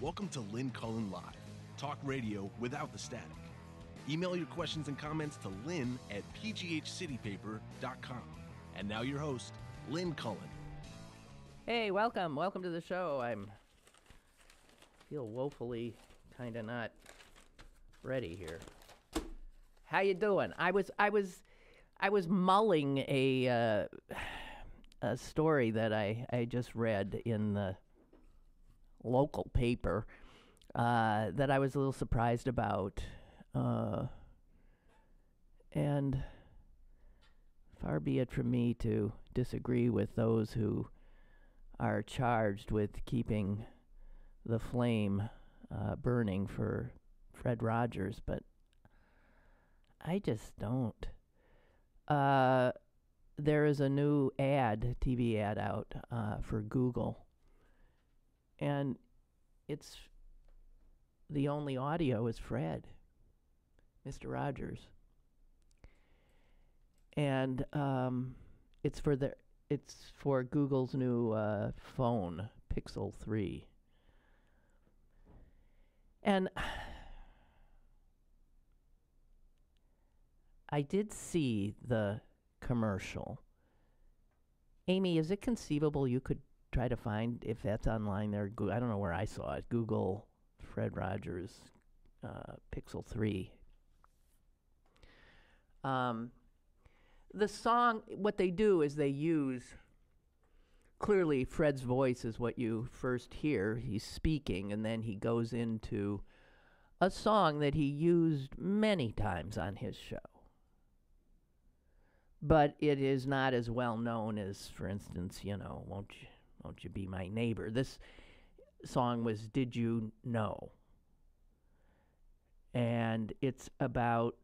Welcome to Lynn Cullen Live, talk radio without the static. Email your questions and comments to lynn@pghcitypaper.com. And now your host, Lynn Cullen. Hey, welcome to the show. Feel woefully kind of not ready here. How you doing? I was mulling a story that I just read in the local paper that I was a little surprised about, and far be it from me to disagree with those who are charged with keeping the flame burning for Fred Rogers, but I just don't. There is a new TV ad out for Google, and it's the only audio is Fred, Mr. Rogers, and it's for Google's new phone, Pixel 3. And I did see the commercial. Amy, is it conceivable you could try to find if that's online there? I don't know where I saw it. Google Fred Rogers Pixel 3. The song, what they do is they use, clearly Fred's voice is what you first hear. He's speaking, and then he goes into a song that he used many times on his show. But it is not as well known as, for instance, Won't You Be My Neighbor? This song was Did You Know? And it's about,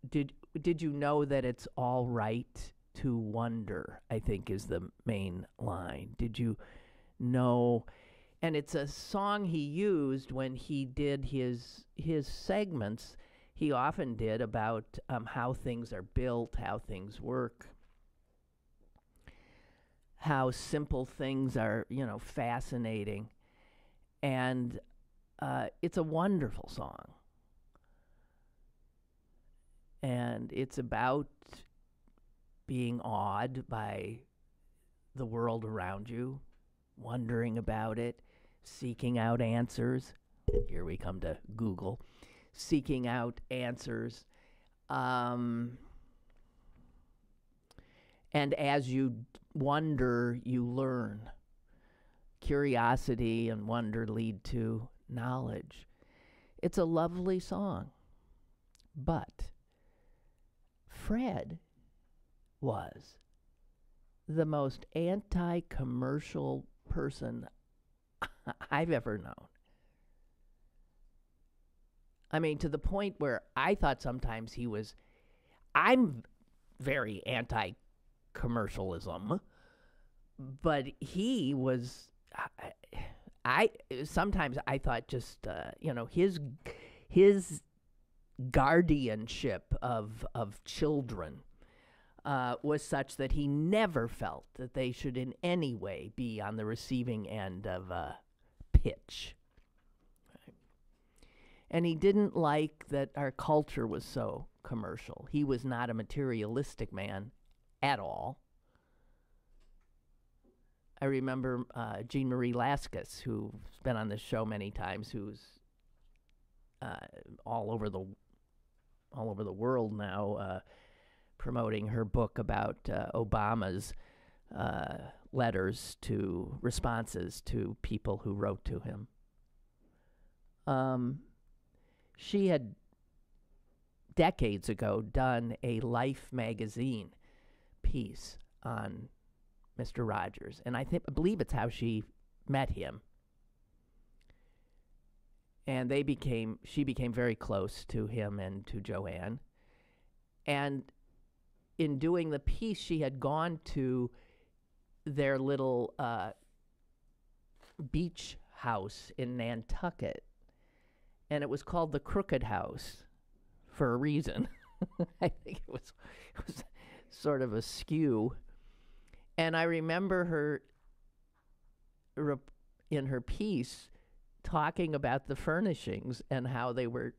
did you know that it's all right to wonder, I think is the main line. Did you know? And it's a song he used when he did his segments. He often did about how things are built, how things work, how simple things are, fascinating. And it's a wonderful song. And it's about being awed by the world around you, wondering about it, seeking out answers. Here we come to Google. Seeking out answers. And as you wonder, you learn. Curiosity and wonder lead to knowledge. It's a lovely song. But Fred was the most anti-commercial person I've ever known. I mean, to the point where I thought sometimes I'm very anti-commercialism, but he was, sometimes I thought just, his guardianship of children was such that he never felt that they should in any way be on the receiving end of a pitch. Right? And he didn't like that our culture was so commercial. He was not a materialistic man at all. I remember Jean Marie Laskus, who's been on this show many times, who's all over the world now, promoting her book about Obama's responses to people who wrote to him. She had decades ago done a Life magazine piece on Mr. Rogers, and I believe it's how she met him. And she became very close to him and to Joanne. And in doing the piece, she had gone to their little beach house in Nantucket. And it was called the Crooked House for a reason. I think it was sort of askew. And I remember her in her piece talking about the furnishings and how they were,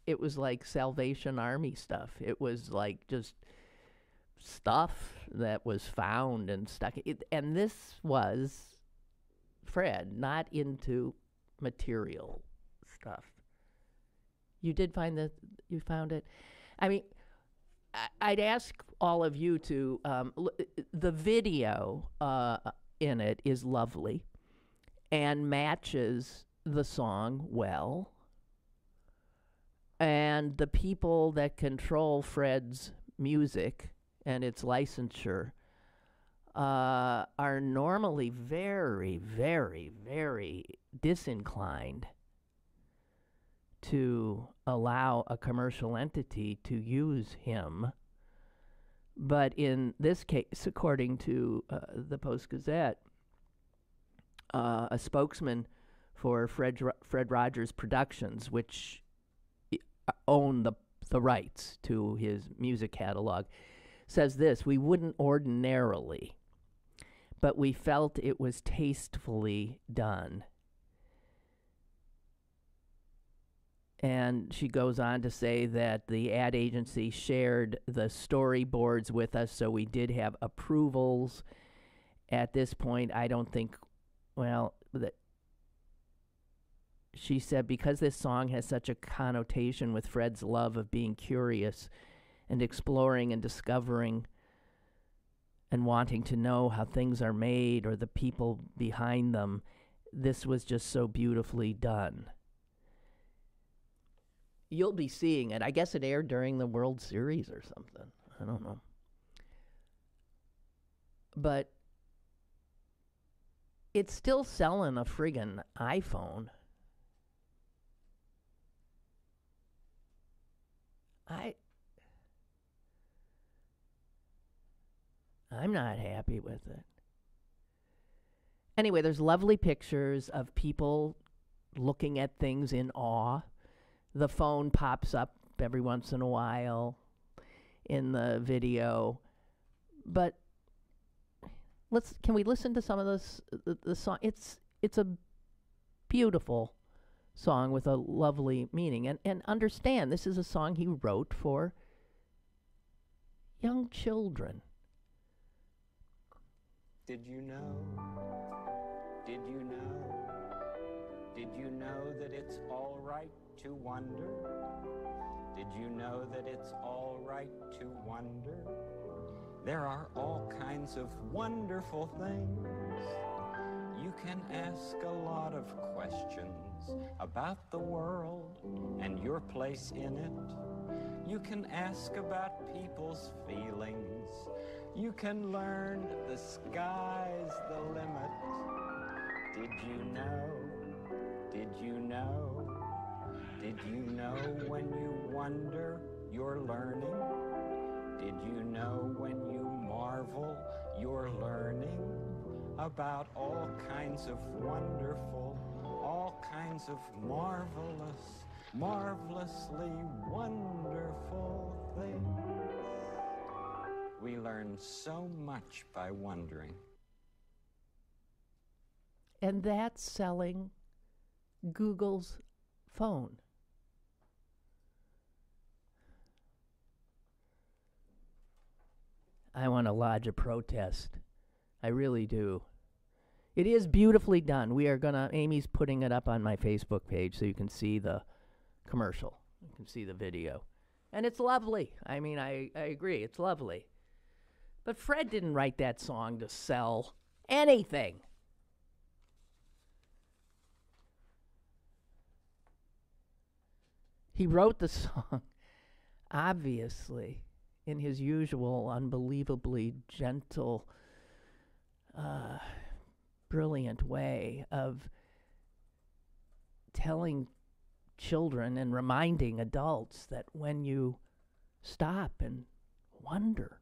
it was like Salvation Army stuff. It was like just stuff that was found and stuck. And this was Fred, not into material stuff. You did find that, you found it? I mean, I'd ask all of you to, the video in it is lovely and matches the song well. And the people that control Fred's music and its licensure are normally very, very, very disinclined to allow a commercial entity to use him. But in this case, according to the Post-Gazette, a spokesman for Fred Rogers Productions, which own the rights to his music catalog, says this: "We wouldn't ordinarily, but we felt it was tastefully done." And she goes on to say that the ad agency shared the storyboards with us, so we did have approvals. At this point, I don't think, well, that she said, because this song has such a connotation with Fred's love of being curious and exploring and discovering and wanting to know how things are made or the people behind them, this was just so beautifully done. You'll be seeing it. I guess it aired during the World Series or something. I don't know. But it's still selling a friggin' iPhone. I'm not happy with it. Anyway, there's lovely pictures of people looking at things in awe. The phone pops up every once in a while in the video. But can we listen to some of this the song? It's a beautiful song with a lovely meaning. And understand, this is a song he wrote for young children. Did you know? Did you know? Did you know that it's all right to wonder? Did you know that it's all right to wonder? There are all kinds of wonderful things. You can ask a lot of questions about the world and your place in it. You can ask about people's feelings. You can learn the sky's the limit. Did you know? Did you know? Did you know when you wonder you're learning? Did you know when you marvel you're learning about all kinds of wonderful, all kinds of marvelous, marvelously wonderful things? We learn so much by wondering. And that's selling Google's phone. I want to lodge a protest. I really do. It is beautifully done. Amy's putting it up on my Facebook page so you can see the commercial. You can see the video. And it's lovely. I mean, I agree. It's lovely. But Fred didn't write that song to sell anything. He wrote the song, obviously, in his usual unbelievably gentle, brilliant way of telling children and reminding adults that when you stop and wonder,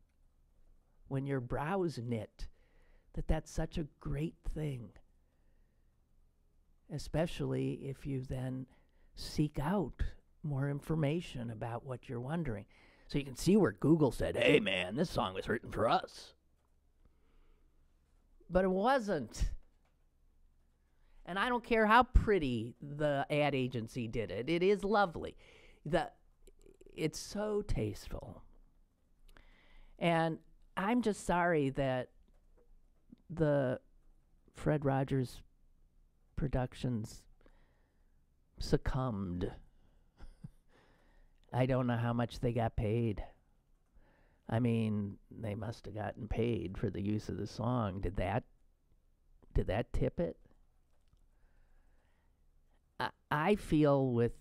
when your brows knit, that's such a great thing. Especially if you then seek out more information about what you're wondering. So you can see where Google said, hey man, this song was written for us. But it wasn't. And I don't care how pretty the ad agency did it. It is lovely. It's so tasteful. And I'm just sorry that the Fred Rogers Productions succumbed. I don't know how much they got paid. I mean, they must have gotten paid for the use of the song. Did that tip it? I feel with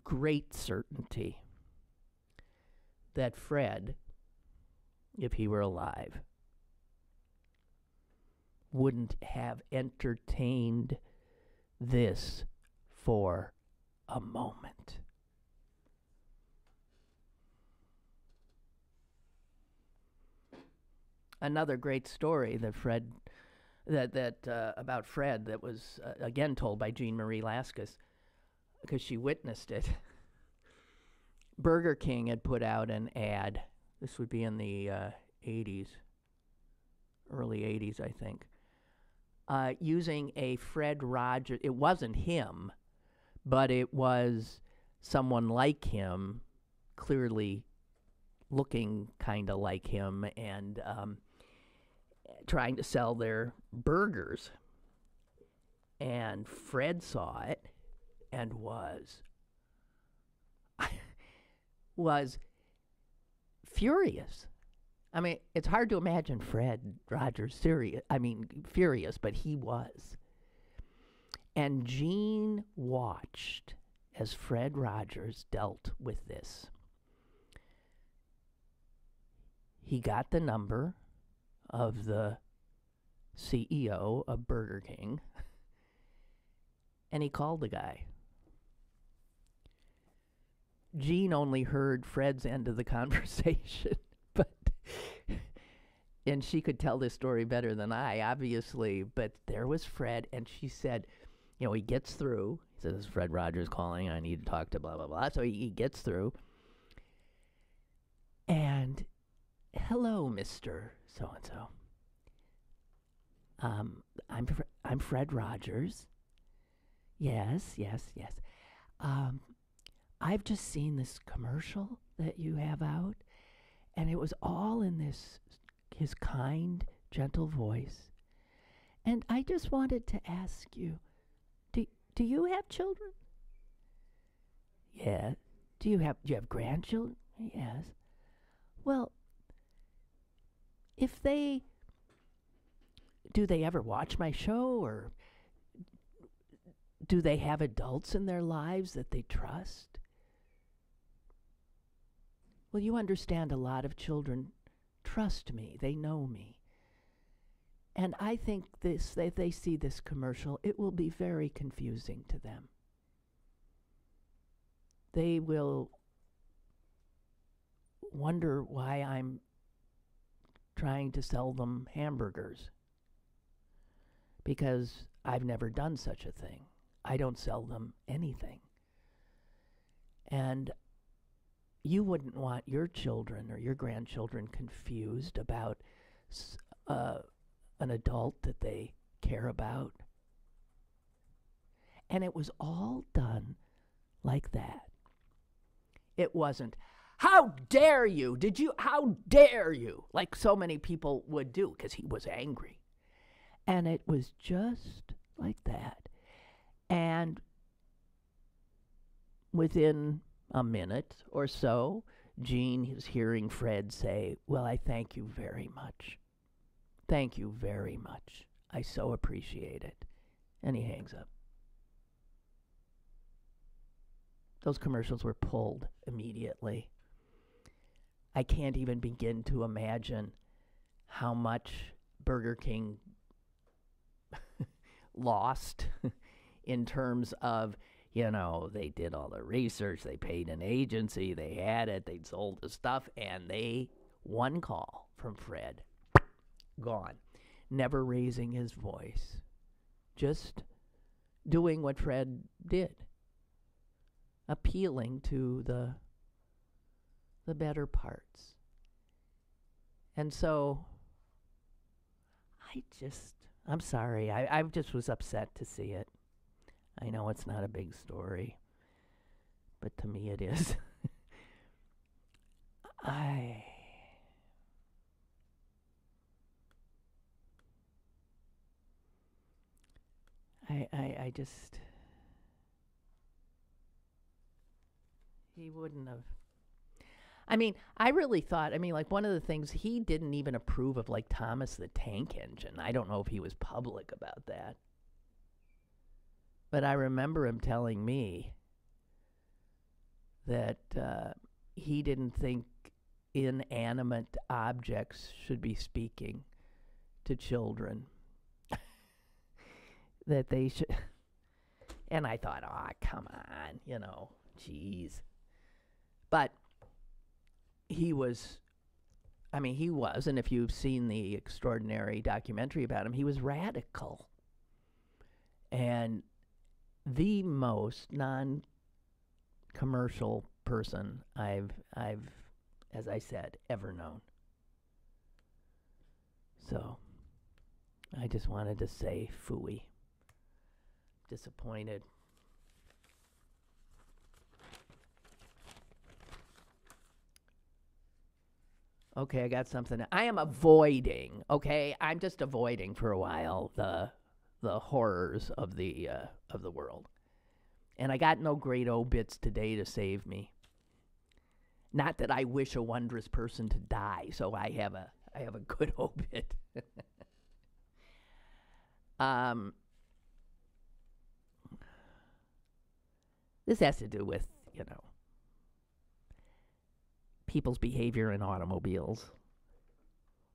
great certainty that Fred, if he were alive, wouldn't have entertained this for a moment. Another great story that Fred about Fred that was again told by Jean Marie Laskus because she witnessed it. Burger King had put out an ad. This would be in the 80s, early 80s, I think, using a Fred Rogers. It wasn't him, but it was someone like him, clearly looking kind of like him, and trying to sell their burgers. And Fred saw it and was furious. I mean, it's hard to imagine Fred Rogers furious, but he was. And Gene watched as Fred Rogers dealt with this. He got the number of the CEO of Burger King, and he called the guy. Gene only heard Fred's end of the conversation, and she could tell this story better than I, obviously, but there was Fred, and she said, he gets through. He says, Fred Rogers calling, I need to talk to blah, blah, blah. So he gets through, and hello, Mr. So-and-so. I'm Fred Rogers. Yes. I've just seen this commercial that you have out, and it was all in his kind, gentle voice. And I just wanted to ask you, do you have children? Yeah. Do you have grandchildren? Yes. Well, do they ever watch my show, or do they have adults in their lives that they trust? Well, you understand, a lot of children trust me. They know me. And I think if they see this commercial, it will be very confusing to them. They will wonder why I'm trying to sell them hamburgers, because I've never done such a thing. I don't sell them anything. And you wouldn't want your children or your grandchildren confused about an adult that they care about. And it was all done like that. It wasn't, how dare you? How dare you? Like so many people would do, because he was angry. And it was just like that. And within a minute or so, Gene is hearing Fred say, well, I thank you very much. Thank you very much. I so appreciate it. And he hangs up. Those commercials were pulled immediately. I can't even begin to imagine how much Burger King lost in terms of, they did all the research, they paid an agency, they had it, they'd sold the stuff, and one call from Fred, gone. Never raising his voice. Just doing what Fred did. Appealing to the better parts. And so, I'm sorry. I just was upset to see it. I know it's not a big story, but to me it is. I just, he wouldn't have. I mean, I really thought, like one of the things, he didn't even approve of like Thomas the Tank Engine. I don't know if he was public about that. But I remember him telling me that he didn't think inanimate objects should be speaking to children. That they should. And I thought, oh, come on, geez. But he was, and if you've seen the extraordinary documentary about him, he was radical. And the most non-commercial person I've, as I said, ever known. So, I just wanted to say phooey. Disappointed. Okay, I got something. I am avoiding, okay? I'm just avoiding for a while the horrors of the world. And I got no great obits today to save me. Not that I wish a wondrous person to die, so I have a good obit. This has to do with, people's behavior in automobiles.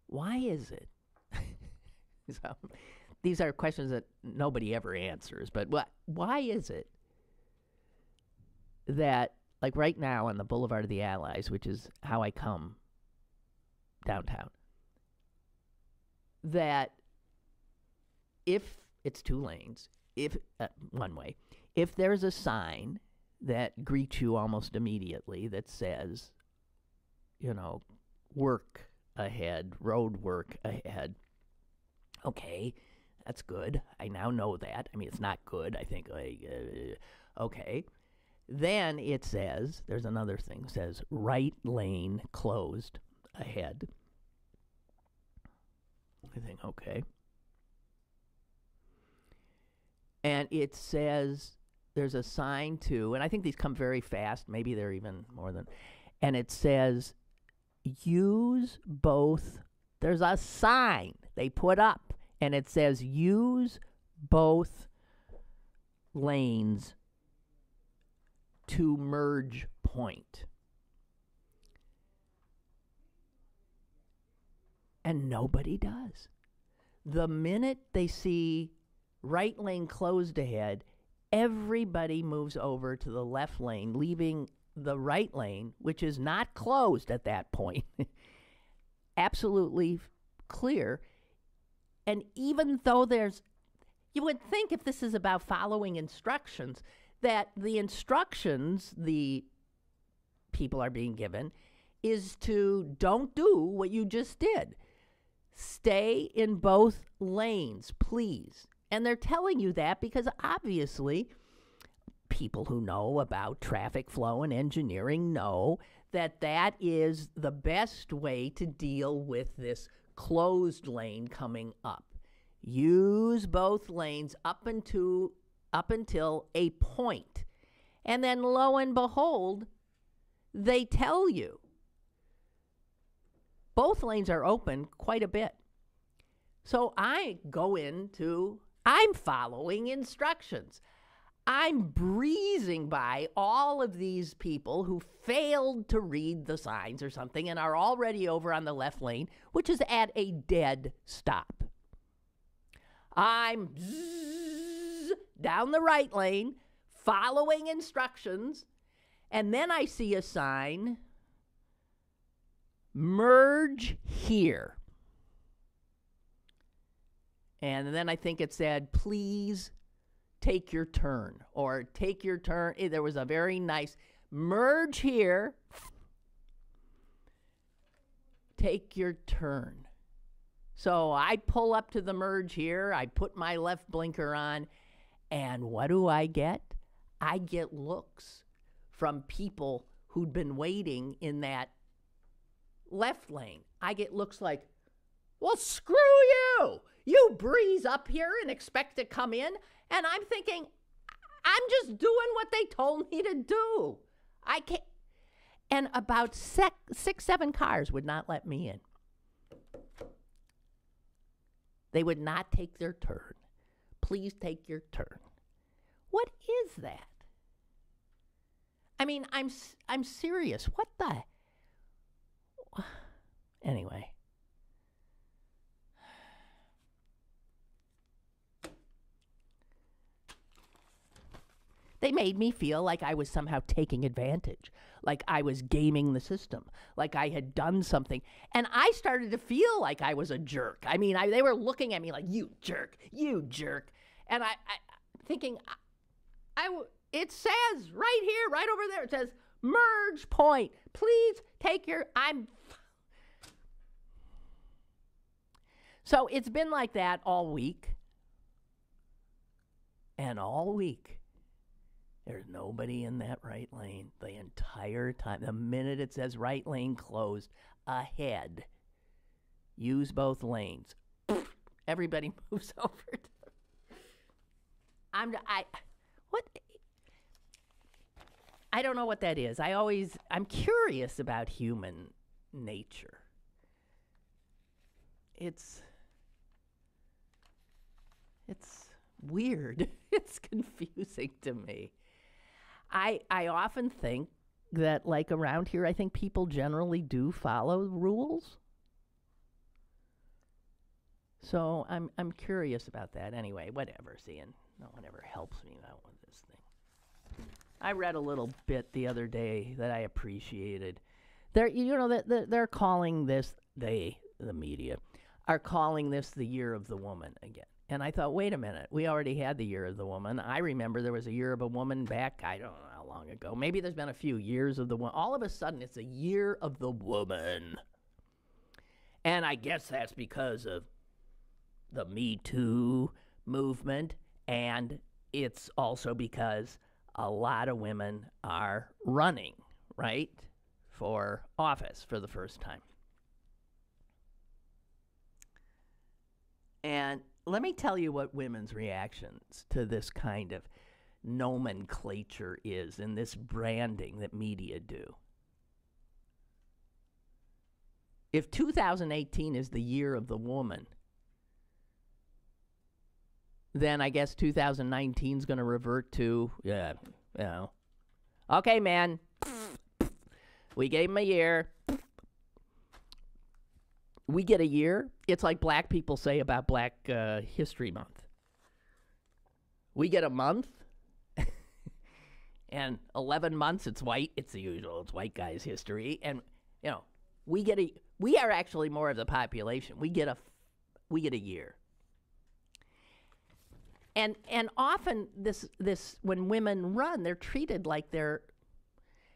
Why is it? So, these are questions that nobody ever answers, but why is it that, like right now on the Boulevard of the Allies, which is how I come downtown, that if it's 2 lanes, if one way, if there's a sign that greets you almost immediately that says, work ahead, road work ahead, okay, that's good. I now know that. It's not good. I think, okay. Then it says, there's another thing, says right lane closed ahead. I think, okay. And it says, there's a sign too, and I think these come very fast, maybe they're even more than, and it says, use both, there's a sign they put up, and it says, use both lanes to merge point. And nobody does. The minute they see right lane closed ahead, everybody moves over to the left lane, leaving the right lane, which is not closed at that point, absolutely clear. And even though you would think if this is about following instructions, that the instructions the people are being given is to don't do what you just did. Stay in both lanes, please. And they're telling you that because obviously people who know about traffic flow and engineering know that that is the best way to deal with this closed lane coming up. Use both lanes up until a point. And then lo and behold, they tell you both lanes are open quite a bit. So I'm following instructions. I'm breezing by all of these people who failed to read the signs or something and are already over on the left lane, which is at a dead stop. I'm down the right lane, following instructions, and then I see a sign, merge here. And then I think it said, please take your turn, or take your turn. There was a very nice merge here, take your turn. So I pull up to the merge here. I put my left blinker on. And what do I get? I get looks from people who'd been waiting in that left lane. I get looks like, well, screw you. You breeze up here and expect to come in. And I'm thinking, I'm just doing what they told me to do. I can't. And about 6-7 cars would not let me in. They would not take their turn. Please take your turn. What is that? I mean, I'm serious. What the? Anyway. They made me feel like I was somehow taking advantage, like I was gaming the system, like I had done something. And I started to feel like I was a jerk. I mean, they were looking at me like, you jerk. And I'm thinking, it says right here, right over there, it says, merge point. Please take your, So it's been like that all week. And all week, there's nobody in that right lane the entire time. The minute it says right lane closed, ahead, use both lanes. Everybody moves over. I don't know what that is. I'm curious about human nature. It's weird. It's confusing to me. I often think that, like, around here, I think people generally do follow rules. So I'm curious about that. Anyway, whatever, seeing no one ever helps me out with this thing. I read a little bit the other day that I appreciated. They're calling this, the media, are calling this the Year of the Woman again. And I thought, wait a minute, we already had the Year of the Woman. I remember there was a Year of a Woman back, I don't know how long ago. Maybe there's been a few years of the woman. All of a sudden, it's a Year of the Woman. And I guess that's because of the Me Too movement. And it's also because a lot of women are running, right, for office for the first time. And let me tell you what women's reactions to this kind of nomenclature is and this branding that media do. If 2018 is the Year of the Woman, then I guess 2019 is going to revert to, okay, man, we gave him a year. We get a year. It's like black people say about Black History Month. We get a month, and 11 months, it's white. It's the usual. It's white guys' history. And, we are actually more of the population. We get a year. And often this when women run, they're treated like they're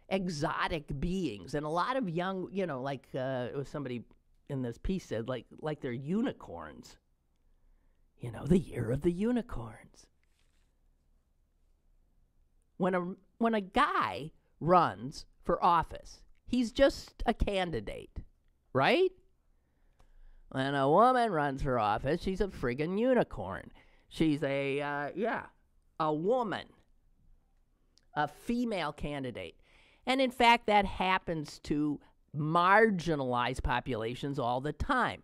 exotic beings. And a lot of young, it was somebody in this piece said, like they're unicorns. The Year of the Unicorns. When a guy runs for office, he's just a candidate, right? When a woman runs for office, she's a friggin' unicorn. She's a woman, a female candidate. And in fact, that happens to marginalized populations all the time.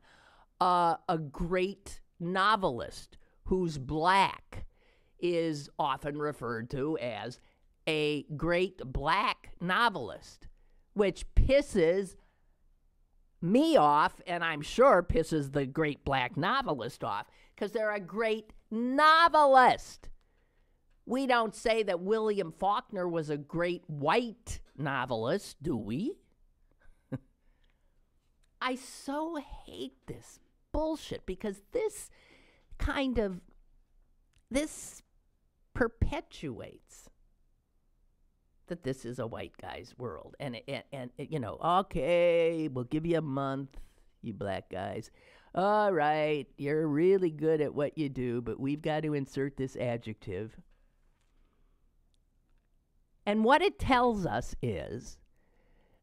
A great novelist who's black is often referred to as a great black novelist, which pisses me off, and I'm sure pisses the great black novelist off, because they're a great novelist. We don't say that William Faulkner was a great white novelist, do we? I so hate this bullshit, because this perpetuates that this is a white guy's world. And okay, we'll give you a month, you black guys. All right, you're really good at what you do, but we've got to insert this adjective. And what it tells us is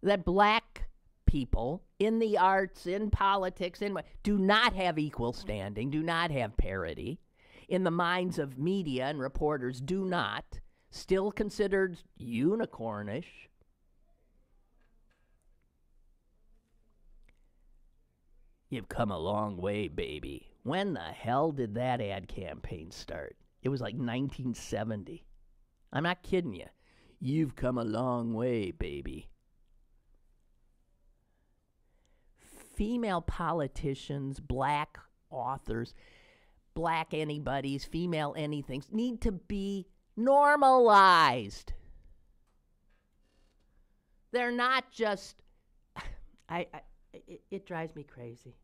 that black people in the arts, in politics, do not have equal standing, do not have parity. In the minds of media and reporters, do not. Still considered unicornish. You've come a long way, baby. When the hell did that ad campaign start? It was like 1970. I'm not kidding you. You've come a long way, baby. Female politicians, black authors, black anybodies, female anythings need to be normalized. They're not just... It drives me crazy.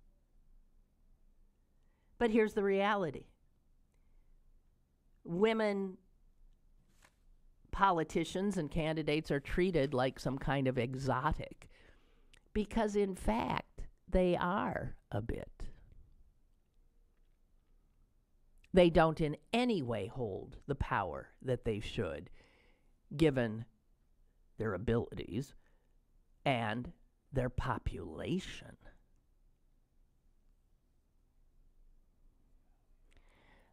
But here's the reality. Women politicians and candidates are treated like some kind of exotic because, in fact, they are a bit. They don't in any way hold the power that they should, given their abilities and their population.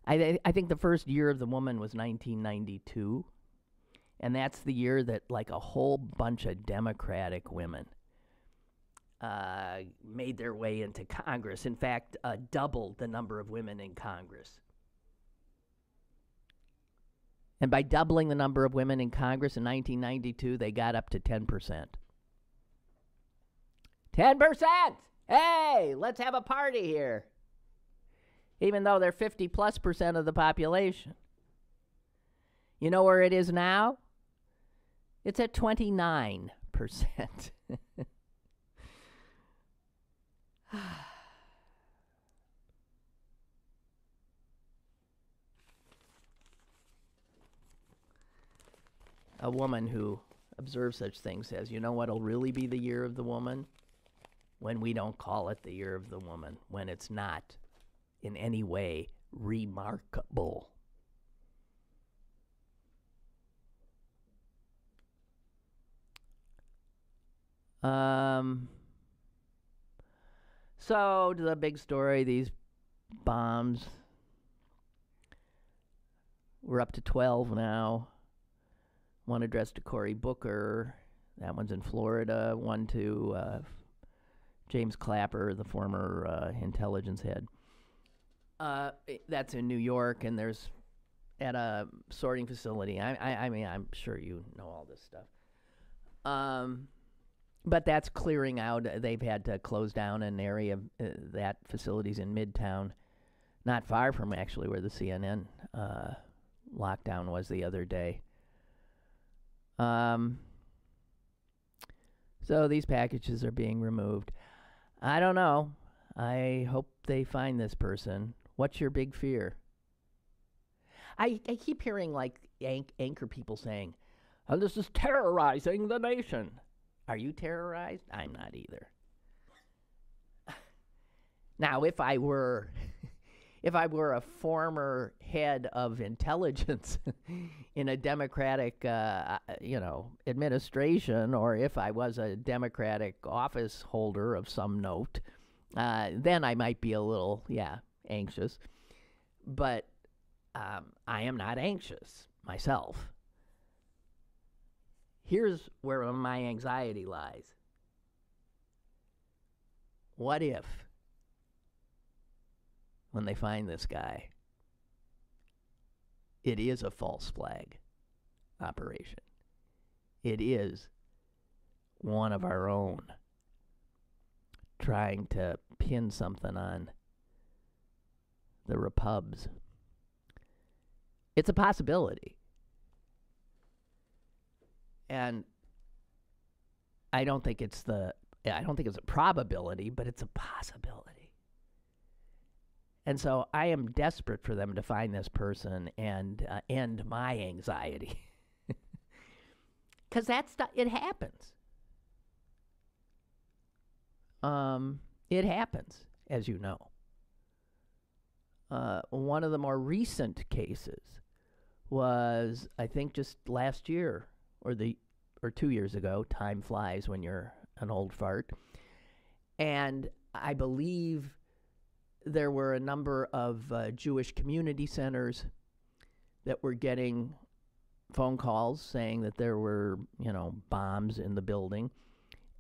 I think the first year of the woman was 1992, and that's the year that like a whole bunch of Democratic women made their way into Congress. In fact, doubled the number of women in Congress. And by doubling the number of women in Congress in 1992, they got up to 10%. 10%! Hey, let's have a party here. Even though they're 50+% of the population. You know where it is now? It's at 29%. A woman who observes such things says, you know what'll really be the year of the woman? When we don't call it the year of the woman, when it's not in any way remarkable. So the big story, these bombs. We're up to 12 now. One addressed to Cory Booker. That one's in Florida. One to James Clapper, the former intelligence head. That's in New York, and there's at a sorting facility. I mean, I'm sure you know all this stuff. But that's clearing out. They've had to close down an area. That facility's in Midtown, not far from actually where the CNN lockdown was the other day. So these packages are being removed. I don't know. I hope they find this person. What's your big fear? I keep hearing like anchor people saying, oh, this is terrorizing the nation. Are you terrorized? I'm not either. Now, if I were a former head of intelligence in a Democratic, administration, or if I was a Democratic office holder of some note, then I might be a little, anxious. But I am not anxious myself. Here's where my anxiety lies. What if, when they find this guy, it is a false flag operation? It is one of our own trying to pin something on the Repubs. It's a possibility. And I don't think it's a probability, but it's a possibility. And so I am desperate for them to find this person and end my anxiety. Because it happens. It happens, as you know. one of the more recent cases was, I think, just last year or 2 years ago. Time flies when you're an old fart. And I believe there were a number of Jewish community centers that were getting phone calls saying that there were, bombs in the building.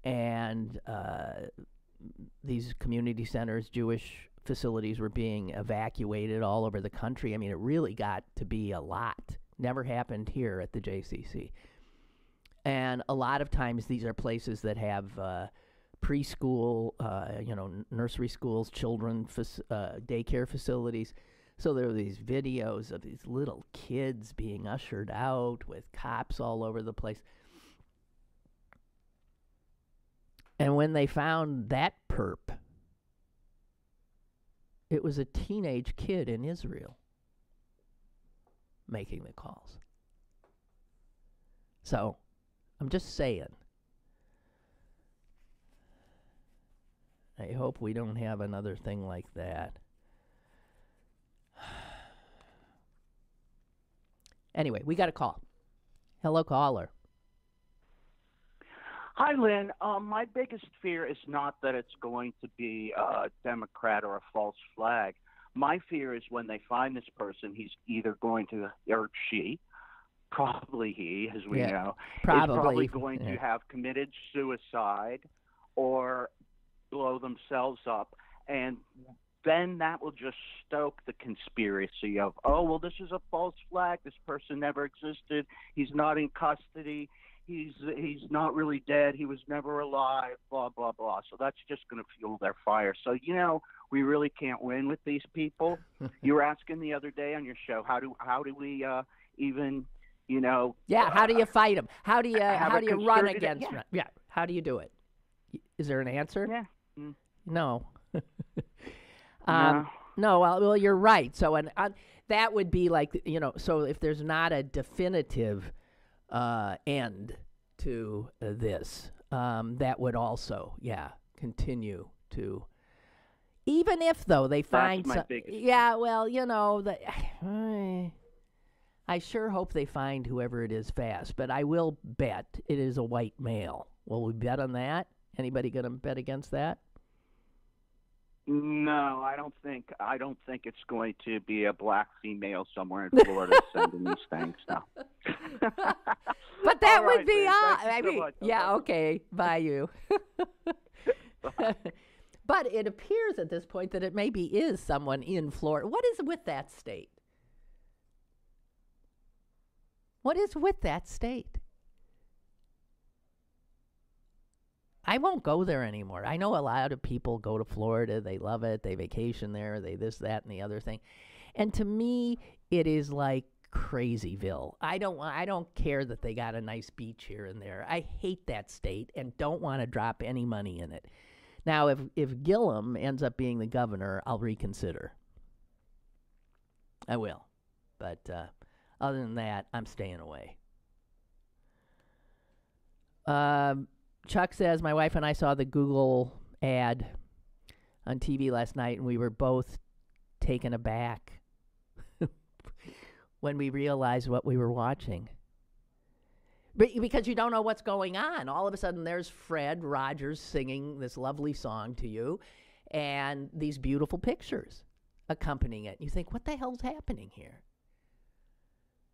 And these community centers, Jewish facilities, were being evacuated all over the country. I mean, it really got to be a lot. Never happened here at the JCC. And a lot of times these are places that have preschool, nursery schools, children, daycare facilities. So there are these videos of these little kids being ushered out with cops all over the place. And when they found that perp, it was a teenage kid in Israel making the calls. So, I'm just saying. I hope we don't have another thing like that. Anyway, we got a call. Hello, caller. Hi, Lynn. My biggest fear is not that it's going to be a Democrat or a false flag. My fear is when they find this person, he's either going to, or she, probably he, as we know, is probably going to have committed suicide or blow themselves up. And then that will just stoke the conspiracy of, oh, well, this is a false flag. This person never existed. He's not in custody. He's not really dead. He was never alive, blah, blah, blah. So that's just going to fuel their fire. So, we really can't win with these people. You were asking the other day on your show, how do we even, how do you fight them? How do you run against them? Yeah, how do you do it? Is there an answer? Yeah. No. No. No, well, you're right. So that would be like, so if there's not a definitive end to this, that would also, continue to. Even if, though, they find That's my biggest. Yeah, well, I sure hope they find whoever it is fast, but I will bet it is a white male. Will we bet on that? Anybody going to bet against that? No, I don't think it's going to be a black female somewhere in Florida sending these things now. But that would right, be Lynn, odd. thank you so much. Yeah, okay, bye you. Bye. But it appears at this point that it maybe is someone in Florida. What is with that state? What is with that state? I won't go there anymore. I know a lot of people go to Florida. They love it. They vacation there. They this, that, and the other thing. And to me, it is like Crazyville. I don't care that they got a nice beach here and there. I hate that state and don't want to drop any money in it. Now, if Gillum ends up being the governor, I'll reconsider. I will. But other than that, I'm staying away. Chuck says, my wife and I saw the Google ad on TV last night, and we were both taken aback when we realized what we were watching. Because you don't know what's going on. All of a sudden, there's Fred Rogers singing this lovely song to you, and these beautiful pictures accompanying it. You think, what the hell's happening here?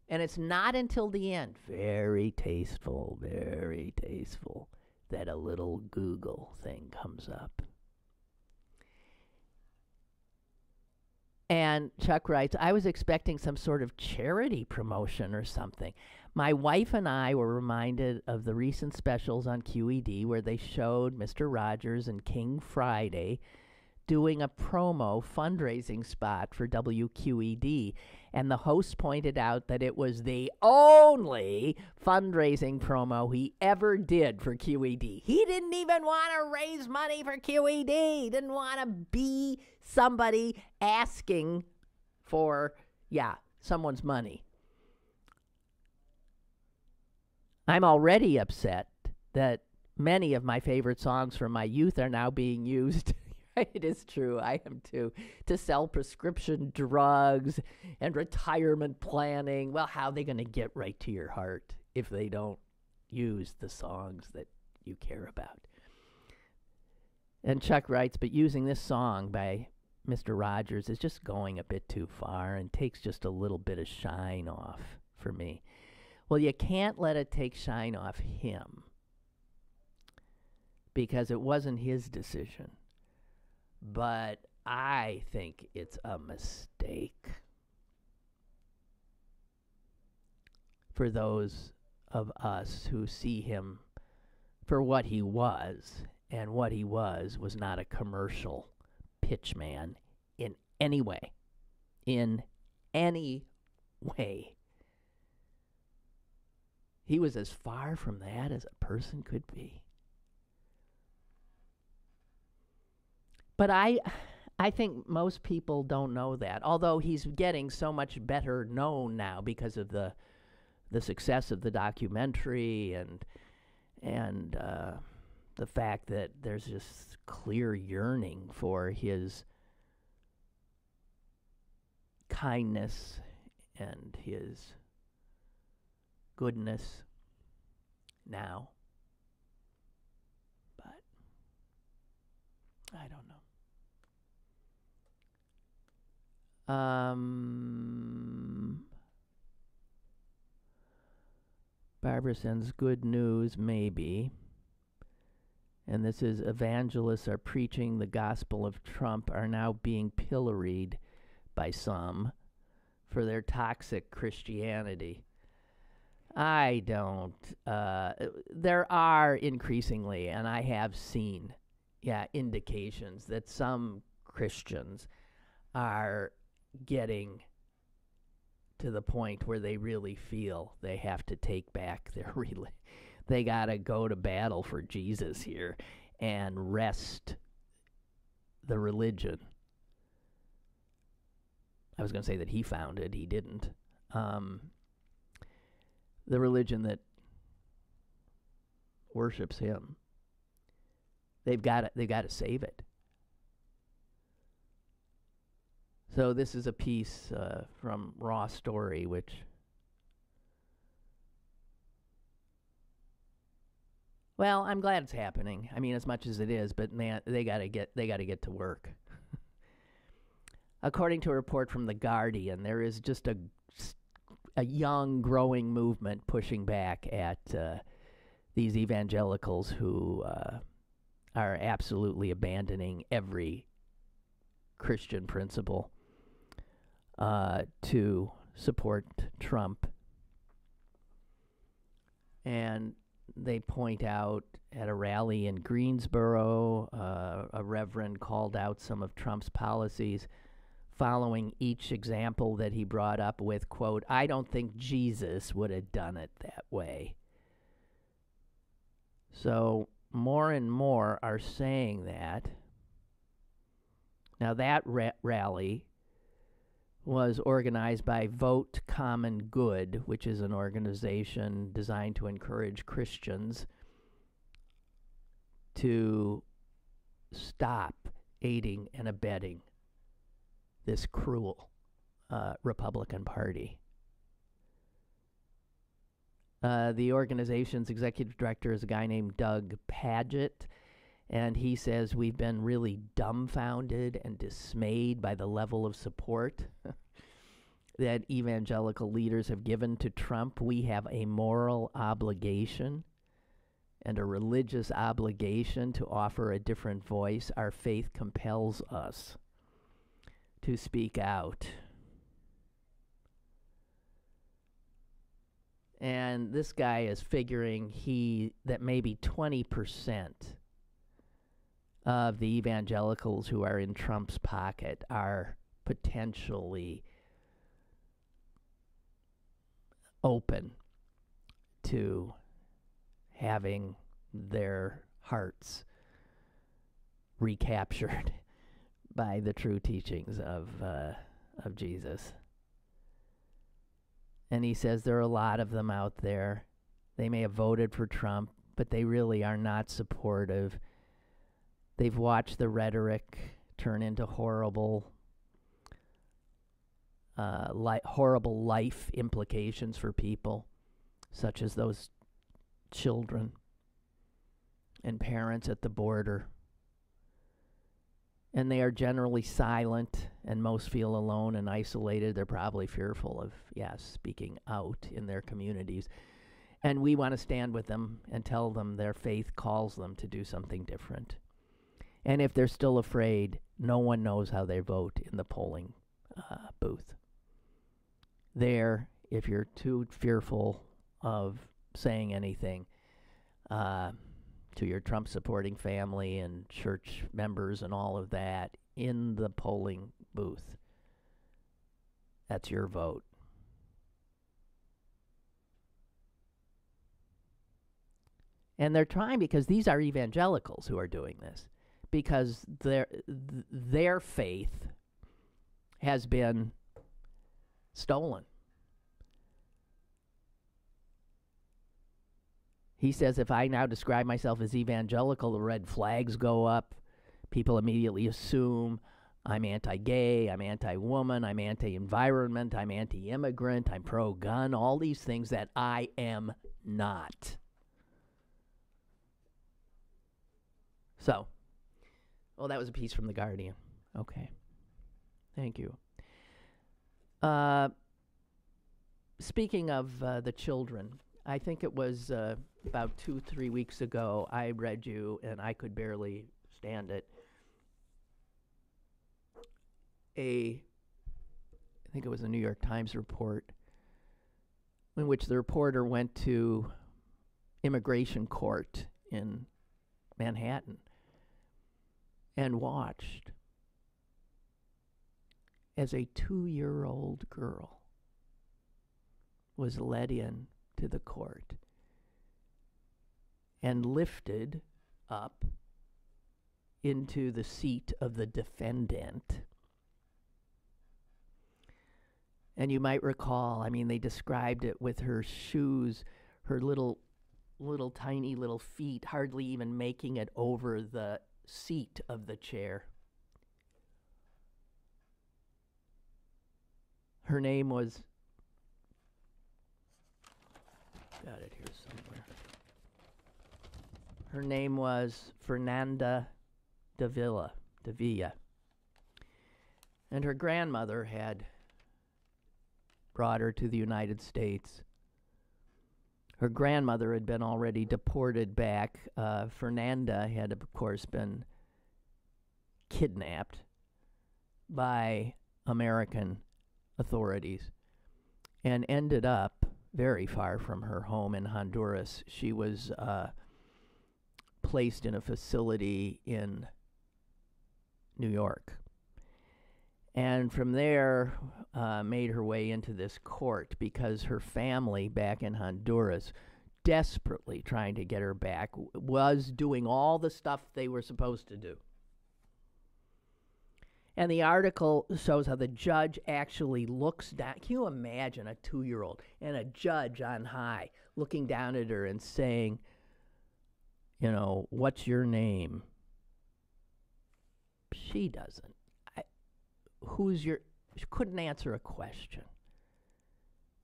And it's not until the end, very tasteful, that a little Google thing comes up. And Chuck writes, I was expecting some sort of charity promotion or something. My wife and I were reminded of the recent specials on QED where they showed Mr. Rogers and King Friday doing a promo fundraising spot for WQED. And the host pointed out that it was the only fundraising promo he ever did for QED. He didn't even want to raise money for QED. He didn't want to be somebody asking for, someone's money. I'm already upset that many of my favorite songs from my youth are now being used It is true. I am too. To sell prescription drugs and retirement planning. Well, how are they going to get right to your heart if they don't use the songs that you care about? And Chuck writes, but using this song by Mr. Rogers is just going a bit too far and takes just a little bit of shine off for me. Well, you can't let it take shine off him because it wasn't his decision. But I think it's a mistake for those of us who see him for what he was, and what he was not a commercial pitchman in any way. In any way. He was as far from that as a person could be. But I think most people don't know that, although he's getting so much better known now because of the success of the documentary and the fact that there's just clear yearning for his kindness and his goodness now. But I don't know. Barbara sends good news, maybe. And this is, evangelists are preaching the gospel of Trump are now being pilloried by some for their toxic Christianity. I don't. There are increasingly, and I have seen, indications that some Christians are getting to the point where they really feel they have to take back their religion. They got to go to battle for Jesus here and wrest the religion. I was going to say that he founded. He didn't. The religion that worships him. They've got to save it. So this is a piece from Raw Story, which well, I'm glad it's happening. I mean, as much as it is, but man, they got to get to work. According to a report from The Guardian, there is just a young, growing movement pushing back at these evangelicals who are absolutely abandoning every Christian principle to support Trump. And they point out at a rally in Greensboro, a reverend called out some of Trump's policies following each example that he brought up with, quote, I don't think Jesus would have done it that way. So more and more are saying that. Now that rally was organized by Vote Common Good, which is an organization designed to encourage Christians to stop aiding and abetting this cruel Republican Party. The organization's executive director is a guy named Doug Padgett, and he says, we've been really dumbfounded and dismayed by the level of support that evangelical leaders have given to Trump. We have a moral obligation and a religious obligation to offer a different voice. Our faith compels us to speak out. And this guy is figuring that maybe 20% of the evangelicals who are in Trump's pocket are potentially open to having their hearts recaptured by the true teachings of Jesus. And he says there are a lot of them out there. They may have voted for Trump, but they really are not supportive They've watched the rhetoric turn into horrible life implications for people, such as those children and parents at the border. And they are generally silent, and most feel alone and isolated. They're probably fearful of, speaking out in their communities. And we want to stand with them and tell them their faith calls them to do something different. And if they're still afraid, no one knows how they vote in the polling booth. There, if you're too fearful of saying anything to your Trump-supporting family and church members and all of that in the polling booth, that's your vote. And they're trying, because these are evangelicals who are doing this, because their faith has been stolen. He says, if I now describe myself as evangelical, the red flags go up. People immediately assume I'm anti-gay, I'm anti-woman, I'm anti-environment, I'm anti-immigrant, I'm pro-gun, all these things that I am not. So, well, that was a piece from The Guardian. Okay. Thank you. Speaking of the children, I think it was about 2-3 weeks ago, I read you, and I could barely stand it, I think it was a New York Times report, in which the reporter went to immigration court in Manhattan and watched as a 2-year-old girl was led in to the court and lifted up into the seat of the defendant. And you might recall, I mean, they described it with her shoes, her little tiny little feet hardly even making it over the seat of the chair. Her name was, got it here somewhere. Her name was Fernanda Davila. And her grandmother had brought her to the United States. Her grandmother had been already deported back. Fernanda had, of course, been kidnapped by American authorities and ended up very far from her home in Honduras. She was placed in a facility in New York. And from there, made her way into this court because her family back in Honduras, desperately trying to get her back, was doing all the stuff they were supposed to do. And the article shows how the judge actually looks down. Can you imagine a 2-year-old and a judge on high looking down at her and saying, you know, what's your name? She doesn't. She couldn't answer a question.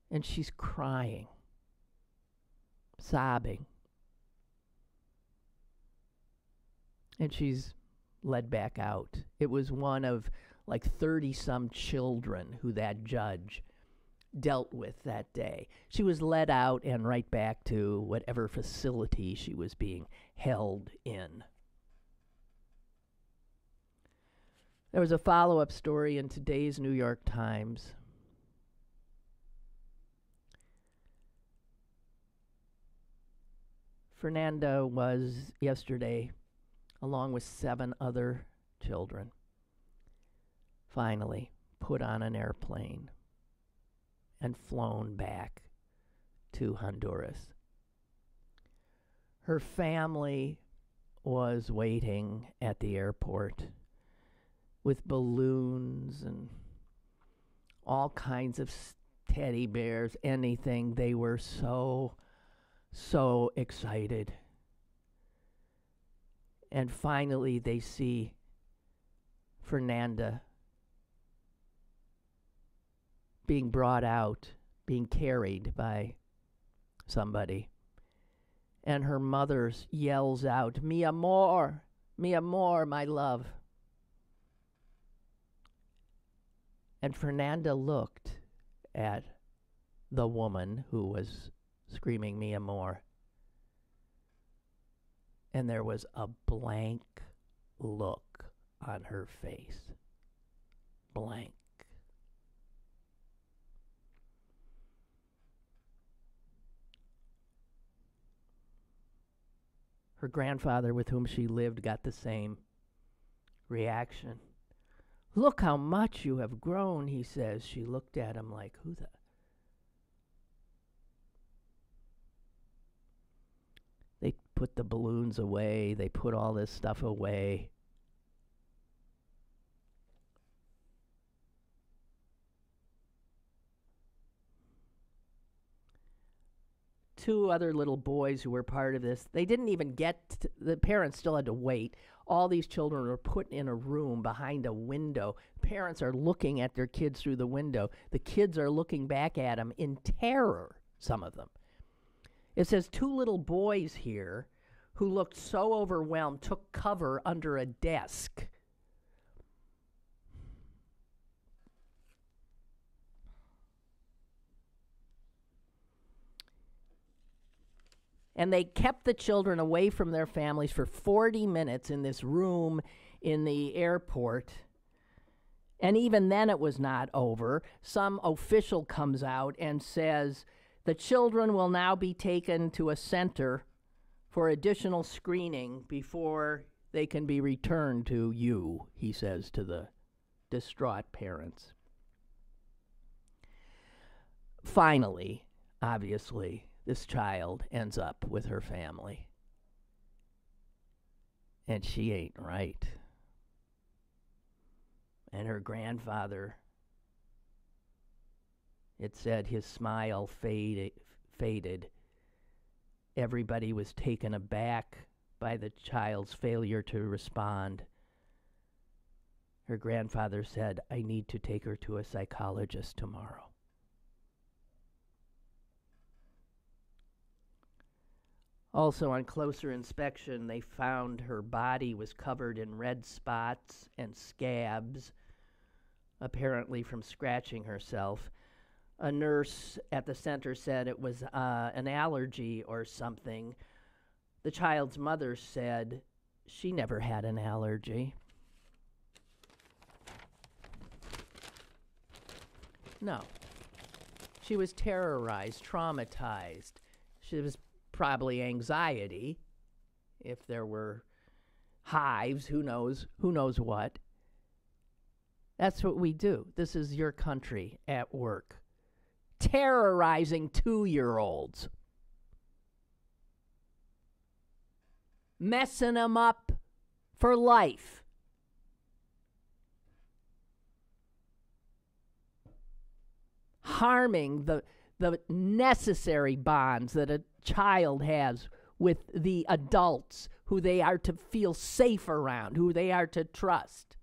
And she's crying, sobbing. And she's led back out. It was one of like 30-some children who that judge dealt with that day. She was led out and right back to whatever facility she was being held in. There was a follow-up story in today's New York Times. Fernanda was yesterday, along with 7 other children, finally put on an airplane and flown back to Honduras. Her family was waiting at the airport with balloons and all kinds of teddy bears, anything. They were so excited. And finally they see Fernanda being brought out, being carried by somebody. And her mother yells out, mi amor, my love. And Fernanda looked at the woman who was screaming, mi amor. And there was a blank look on her face. Blank. Her grandfather, with whom she lived, got the same reaction. Look how much you have grown, he says. She looked at him like, who the... They put the balloons away. They put all this stuff away. Two other little boys who were part of this, they didn't even get, the parents still had to wait. All these children were put in a room behind a window. Parents are looking at their kids through the window. The kids are looking back at them in terror, some of them. It says two little boys here who looked so overwhelmed took cover under a desk. And they kept the children away from their families for 40 minutes in this room in the airport. And even then it was not over. Some official comes out and says, the children will now be taken to a center for additional screening before they can be returned to you, he says to the distraught parents. Finally, obviously, this child ends up with her family. And she ain't right. And her grandfather, it said his smile faded. Everybody was taken aback by the child's failure to respond. Her grandfather said, I need to take her to a psychologist tomorrow. Also, on closer inspection, they found her body was covered in red spots and scabs, apparently from scratching herself. A nurse at the center said it was an allergy or something. The child's mother said she never had an allergy. No. She was terrorized, traumatized. She was probably anxiety. If there were hives, who knows what. That's what we do. This is your country at work. Terrorizing 2-year-olds. Messing them up for life. Harming the necessary bonds that a child has with the adults who they are to feel safe around, who they are to trust.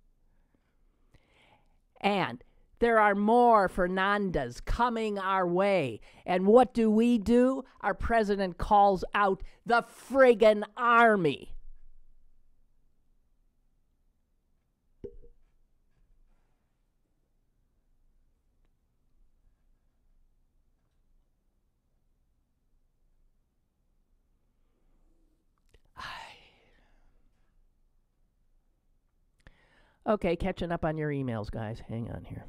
And there are more Fernandas coming our way. And what do? Our president calls out the friggin' army. Okay, catching up on your emails, guys. Hang on here.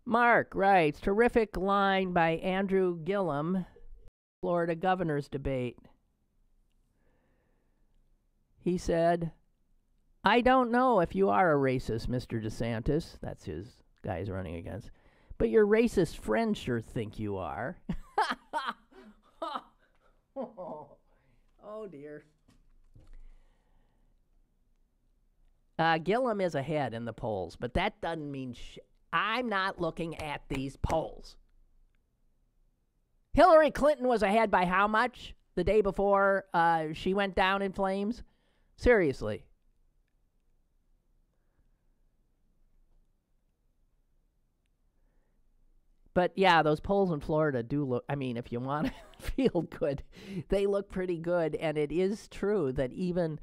Mark writes, terrific line by Andrew Gillum, Florida governor's debate. He said, I don't know if you are a racist, Mr. DeSantis. That's his guy he's running against. But your racist friends sure think you are. Oh, dear. Gillum is ahead in the polls, but that doesn't mean I'm not looking at these polls. Hillary Clinton was ahead by how much? the day before she went down in flames? Seriously. But yeah, those polls in Florida do look, I mean, if you want to feel good, they look pretty good. And it is true that even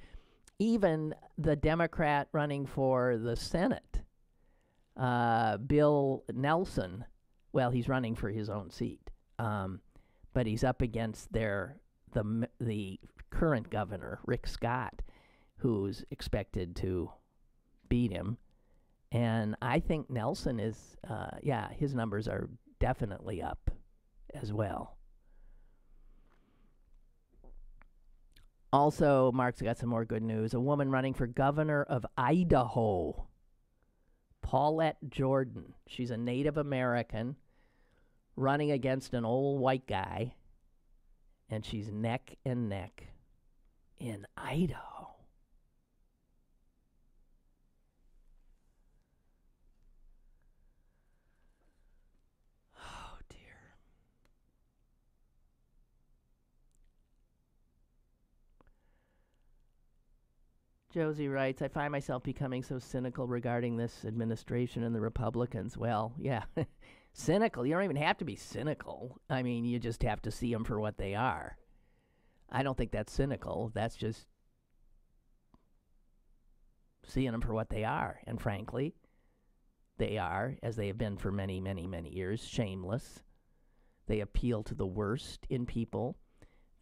the Democrat running for the Senate, Bill Nelson, well, he's running for his own seat, but he's up against the current governor, Rick Scott, who's expected to beat him. And I think Nelson is, his numbers are definitely up as well. Also, Mark's got some more good news. A woman running for governor of Idaho, Paulette Jordan. She's a Native American running against an old white guy, and she's neck and neck in Idaho. Josie writes, I find myself becoming so cynical regarding this administration and the Republicans. Well, yeah, cynical. You don't even have to be cynical. I mean, you just have to see them for what they are. I don't think that's cynical. That's just seeing them for what they are. And frankly, they are, as they have been for many, many, many years, shameless. They appeal to the worst in people.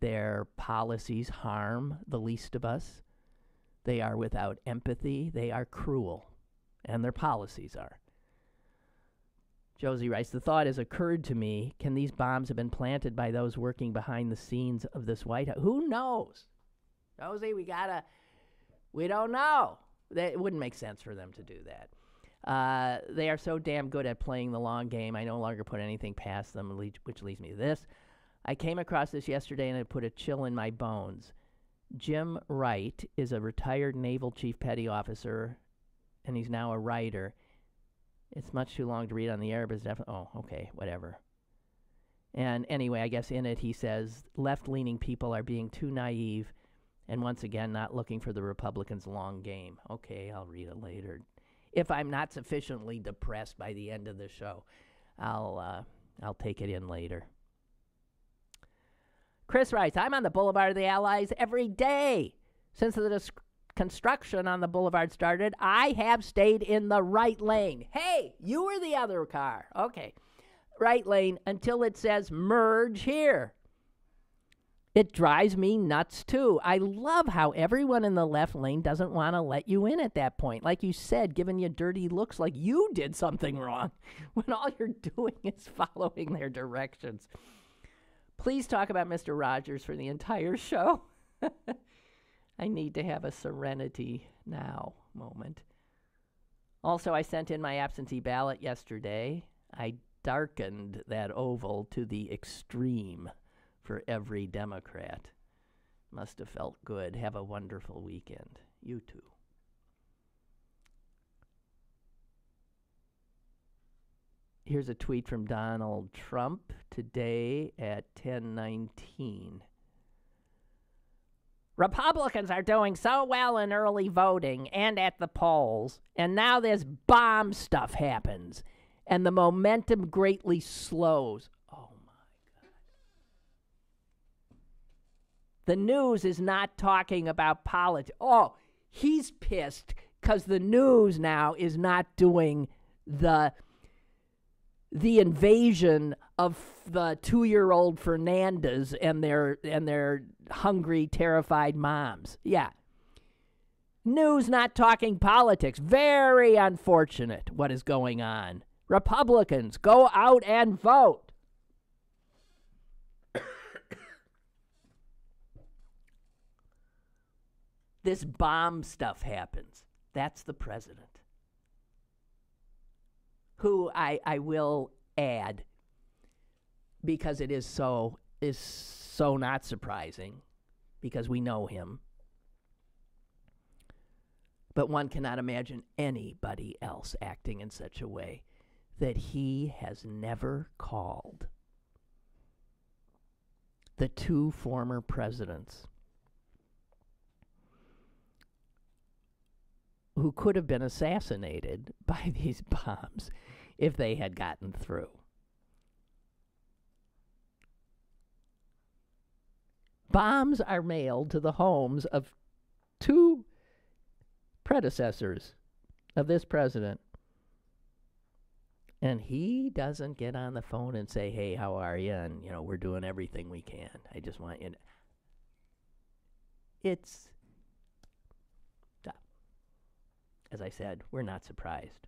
Their policies harm the least of us. They are without empathy. They are cruel. And their policies are. Josie writes, the thought has occurred to me, can these bombs have been planted by those working behind the scenes of this White House? Who knows? Josie, we don't know. It wouldn't make sense for them to do that. They are so damn good at playing the long game, I no longer put anything past them, which leads me to this. I came across this yesterday and it put a chill in my bones. Jim Wright is a retired Naval Chief Petty Officer, and he's now a writer. It's much too long to read on the air, but it's definitely... Oh, okay, whatever. And anyway, I guess in it he says, left-leaning people are being too naive and once again not looking for the Republicans' long game. Okay, I'll read it later. If I'm not sufficiently depressed by the end of the show, I'll take it in later. Chris writes, I'm on the Boulevard of the Allies every day. Since the construction on the boulevard started, I have stayed in the right lane. Hey, you were the other car. Okay. Right lane until it says merge here. It drives me nuts, too. I love how everyone in the left lane doesn't want to let you in at that point. Like you said, giving you dirty looks like you did something wrong when all you're doing is following their directions. Please talk about Mr. Rogers for the entire show. I need to have a serenity now moment. Also, I sent in my absentee ballot yesterday. I darkened that oval to the extreme for every Democrat. Must have felt good. Have a wonderful weekend. You too. Here's a tweet from Donald Trump today at 10:19. Republicans are doing so well in early voting and at the polls, and now this bomb stuff happens, and the momentum greatly slows. Oh, my God. The news is not talking about politics. Oh, he's pissed because the news now is not doing the invasion of the 2-year-old Fernandez and their hungry, terrified moms. Yeah. News not talking politics. Very unfortunate what is going on. Republicans, go out and vote. This bomb stuff happens. That's the president. Who I will add, because it is so not surprising, because we know him. But one cannot imagine anybody else acting in such a way that he has never called the two former presidents who could have been assassinated by these bombs if they had gotten through. Bombs are mailed to the homes of two predecessors of this president. And he doesn't get on the phone and say, hey, how are you? And, we're doing everything we can. I just want you to... It's... As I said, we're not surprised.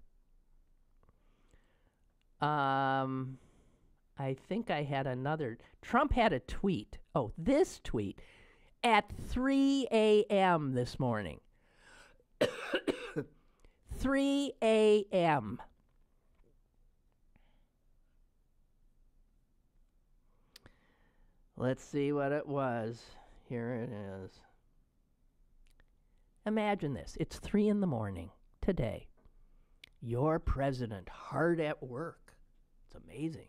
I think I had another... Trump had a tweet. Oh, this tweet. At 3 a.m. this morning. 3 a.m. Let's see what it was. Here it is. Imagine this. It's 3 in the morning today. Your president hard at work. It's amazing.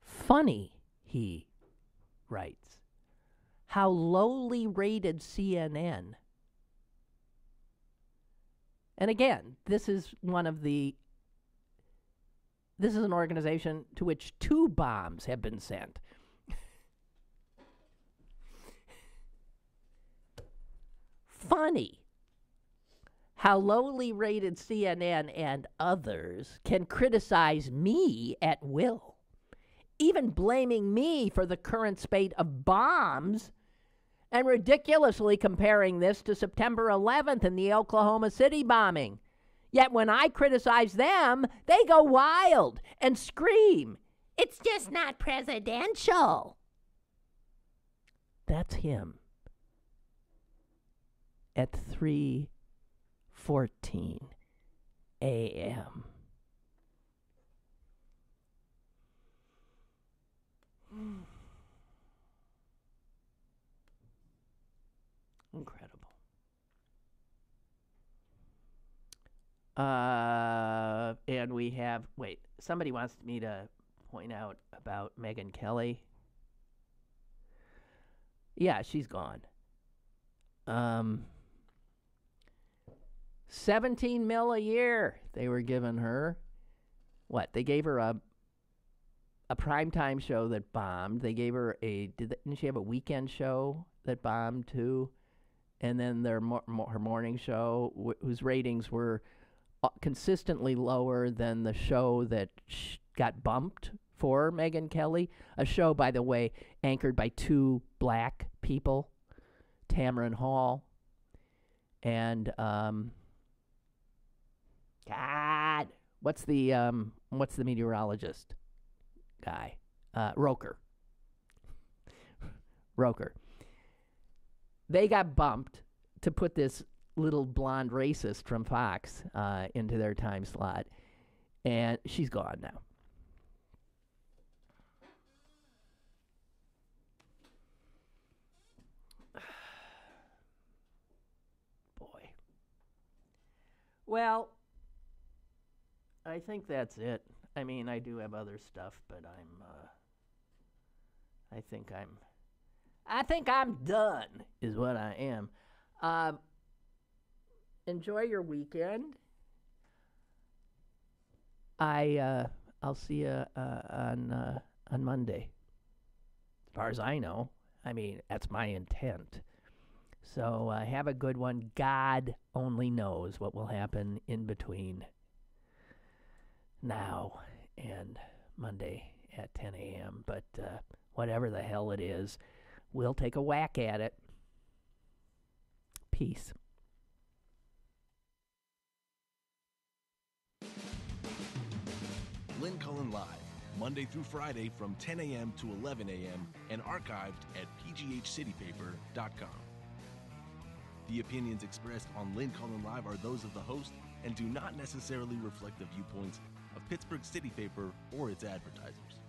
Funny, he writes. How lowly rated CNN. And again, this is an organization to which 2 bombs have been sent. Funny how lowly rated CNN and others can criticize me at will, even blaming me for the current spate of bombs and ridiculously comparing this to September 11th and the Oklahoma City bombing. Yet when I criticize them, they go wild and scream, "It's just not presidential." That's him. At 3:14 a.m. Incredible. And we have, somebody wants me to point out about Megyn Kelly. Yeah, she's gone. 17 mil a year they were giving her. What? They gave her a primetime show that bombed. They gave her didn't she have a weekend show that bombed too? And then her morning show, whose ratings were consistently lower than the show that got bumped for Megyn Kelly. A show, by the way, anchored by 2 black people, Tamron Hall and God, what's the meteorologist guy? Roker. They got bumped to put this little blonde racist from Fox into their time slot, and she's gone now. Boy. Well, I think that's it. I mean, I do have other stuff, but I think I'm done, is what I am. Enjoy your weekend. I'll see you on Monday. As far as I know. I mean, that's my intent. So have a good one. God only knows what will happen in between now and Monday at 10 a.m. But whatever the hell it is, we'll take a whack at it. Peace. Lynn Cullen Live, Monday through Friday from 10 a.m. to 11 a.m. and archived at pghcitypaper.com. The opinions expressed on Lynn Cullen Live are those of the host and do not necessarily reflect the viewpoints of Pittsburgh City Paper or its advertisers.